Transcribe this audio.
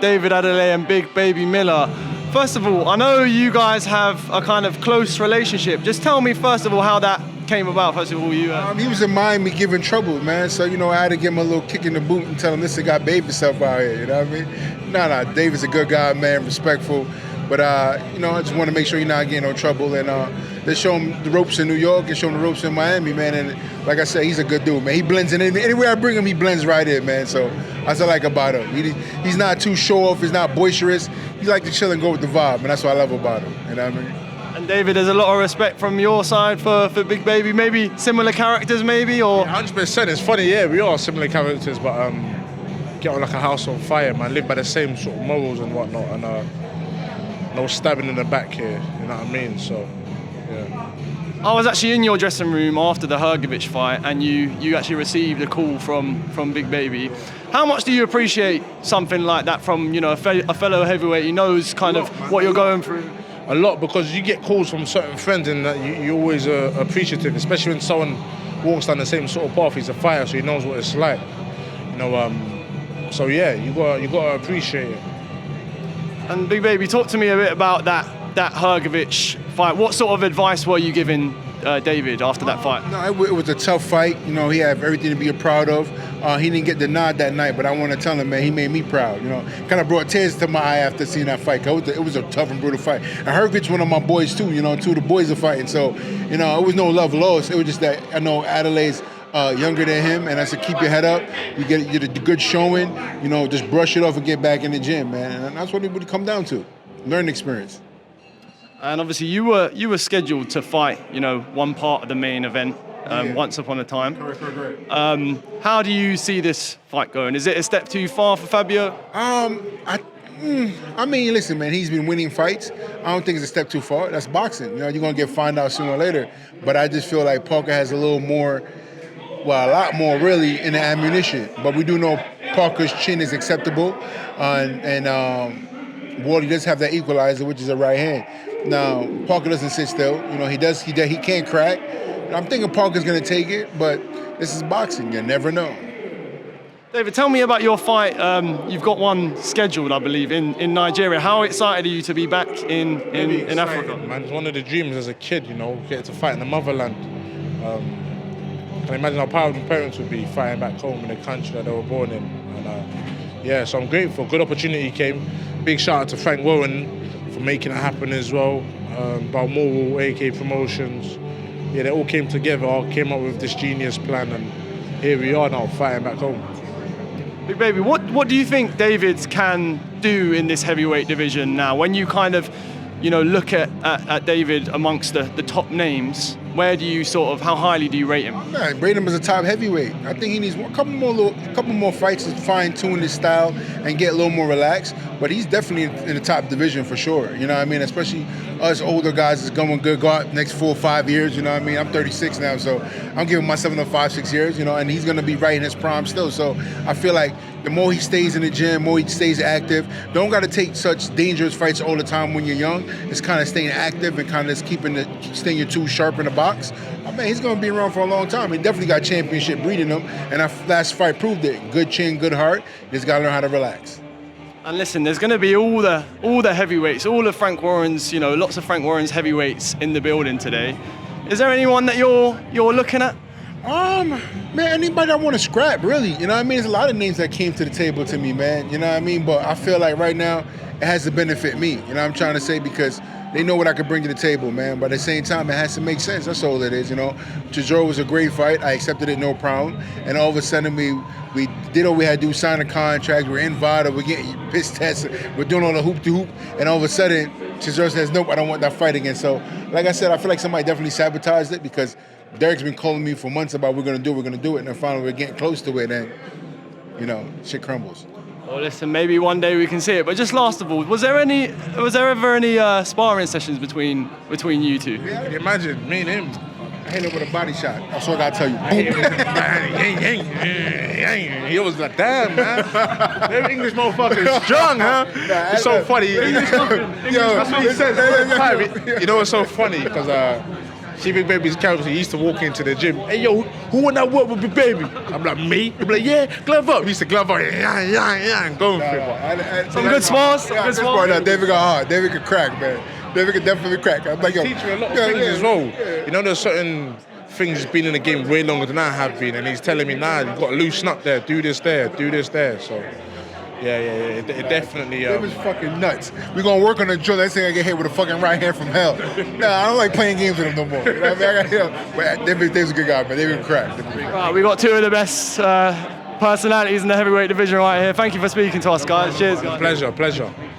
David Adeleye and Big Baby Miller. First of all, I know you guys have a kind of close relationship. Just tell me, first of all, how that came about. First of all, you... He was in Miami giving trouble, man. So, you know, I had to give him a little kick in the boot and tell him, listen, got baby yourself out here, you know what I mean? Nah, David's a good guy, man, respectful. But, you know, I just want to make sure you're not getting no trouble. And they show him the ropes in New York and show him the ropes in Miami, man. And like I said, he's a good dude, man. He blends in. Anywhere I bring him, he blends right in, man. So that's what I like about him. He's not too show-off. He's not boisterous. He like to chill and go with the vibe, and that's what I love about him. You know what I mean? And David, there's a lot of respect from your side for Big Baby. Maybe similar characters, maybe, or... Yeah, 100%. It's funny, yeah, we are similar characters, but get on like a house on fire, man. Live by the same sort of morals and whatnot, and no stabbing in the back here, you know what I mean? So, yeah. I was actually in your dressing room after the Hrgović fight, and you actually received a call from Big Baby. How much do you appreciate something like that from, you know, a fellow heavyweight? He knows kind of what you're going through. A lot, because you get calls from certain friends, and you always appreciative, especially when someone walks down the same sort of path. He's a fighter, so he knows what it's like. You know, so yeah, you gotta appreciate it. And Big Baby, talk to me a bit about that Hrgović fight. What sort of advice were you giving David after that fight? No, it was a tough fight. You know, he had everything to be proud of. He didn't get the nod that night, but I want to tell him, man, he made me proud. You know, kind of brought tears to my eye after seeing that fight. It was a tough and brutal fight. And Hrgović, one of my boys too. You know, two of the boys are fighting. So, you know, it was no love lost. It was just that I know Adelaye's younger than him, and I said, keep your head up. You get a good showing. You know, just brush it off and get back in the gym, man. And that's what it would come down to. Learning experience. And obviously, you were scheduled to fight, you know, one part of the main event once upon a time. Correct. How do you see this fight going? Is it a step too far for Fabio? I mean, listen, man, he's been winning fights. I don't think it's a step too far. That's boxing. You know, you're gonna get find out sooner or later. But I just feel like Parker has a little more, well, a lot more really in the ammunition. But we do know Parker's chin is acceptable, and Wally does have that equalizer, which is a right hand. Now, Parker doesn't sit still. You know, he can't crack. I'm thinking Parker's going to take it, but this is boxing. You never know. David, tell me about your fight. You've got one scheduled, I believe, in Nigeria. How excited are you to be back in Africa? Man, it's one of the dreams as a kid, you know, get to fight in the motherland. Can imagine how proud my parents would be fighting back home in the country that they were born in. And yeah, so I'm grateful. Good opportunity came. Big shout out to Frank Warren for making it happen as well. Balmoral, AK Promotions. Yeah, they all came together, all came up with this genius plan, and here we are now fighting back home. Big Baby, what do you think David can do in this heavyweight division now? When you kind of, you know, look at David amongst the top names, where do you how highly do you rate him? I rate him as a top heavyweight. I think he needs a couple more fights to fine-tune his style and get a little more relaxed. But he's definitely in the top division for sure. You know what I mean? Especially us older guys is going good next 4 or 5 years. You know what I mean? I'm 36 now, so I'm giving myself another 5-6 years. You know, and he's going to be right in his prime still. So I feel like the more he stays in the gym, more he stays active. Don't got to take such dangerous fights all the time when you're young. It's kind of staying active and kind of staying your tools sharp in the box. I mean, he's going to be around for a long time. He definitely got championship breeding him, and that last fight proved it. Good chin, good heart. Just got to learn how to relax. And listen, there's going to be all the heavyweights, all of Frank Warren's, you know, lots of Frank Warren's heavyweights in the building today. Is there anyone that you're looking at? Man, anybody I want to scrap, really. You know what I mean? There's a lot of names that came to the table to me, man. You know what I mean? But I feel like right now it has to benefit me. You know what I'm trying to say? Because they know what I could bring to the table, man. But at the same time, it has to make sense. That's all it is, you know. Jarrell was a great fight. I accepted it, no problem. And all of a sudden, we did what we had to do, sign a contract. We're in VADA. We're getting piss tests. We're doing all the hoop-to-hoop. And all of a sudden, Jarrell says, nope, I don't want that fight again. So, like I said, I feel like somebody definitely sabotaged it because Derek's been calling me for months about we're going to do it. And then finally, we're getting close to it. And, you know, shit crumbles. Well, listen, maybe one day we can see it. But just last of all, was there ever any sparring sessions between you two? Yeah, Imagine me and him. I hit him with a body shot. That's what I gotta tell you. He was like, damn, man. Them English motherfuckers strong, huh? It's so funny. That's what he says. You know what's so funny? Because See Big Baby's character, he used to walk into the gym. Hey yo, who want that work with Big Baby? I'm like, me? He'd be like, yeah, glove up. He used to glove up, and going for it. Some good spars. Yeah, good spars. No, David got hard. David could crack, man. David could definitely crack. I'm like, yo, Teach me a lot of things as well. You know, there's certain things he's been in the game way longer than I have been, and he's telling me, nah, you've got to loosen up there, do this there, do this there. So, yeah, it definitely. David's fucking nuts. We're gonna work on the drill. Next thing I get hit with a fucking right hand from hell. Nah, I don't like playing games with him no more. You know what I mean? But David's a good guy, man. David crack. Right, we got two of the best personalities in the heavyweight division right here. Thank you for speaking to us, guys. Cheers, guys. Pleasure.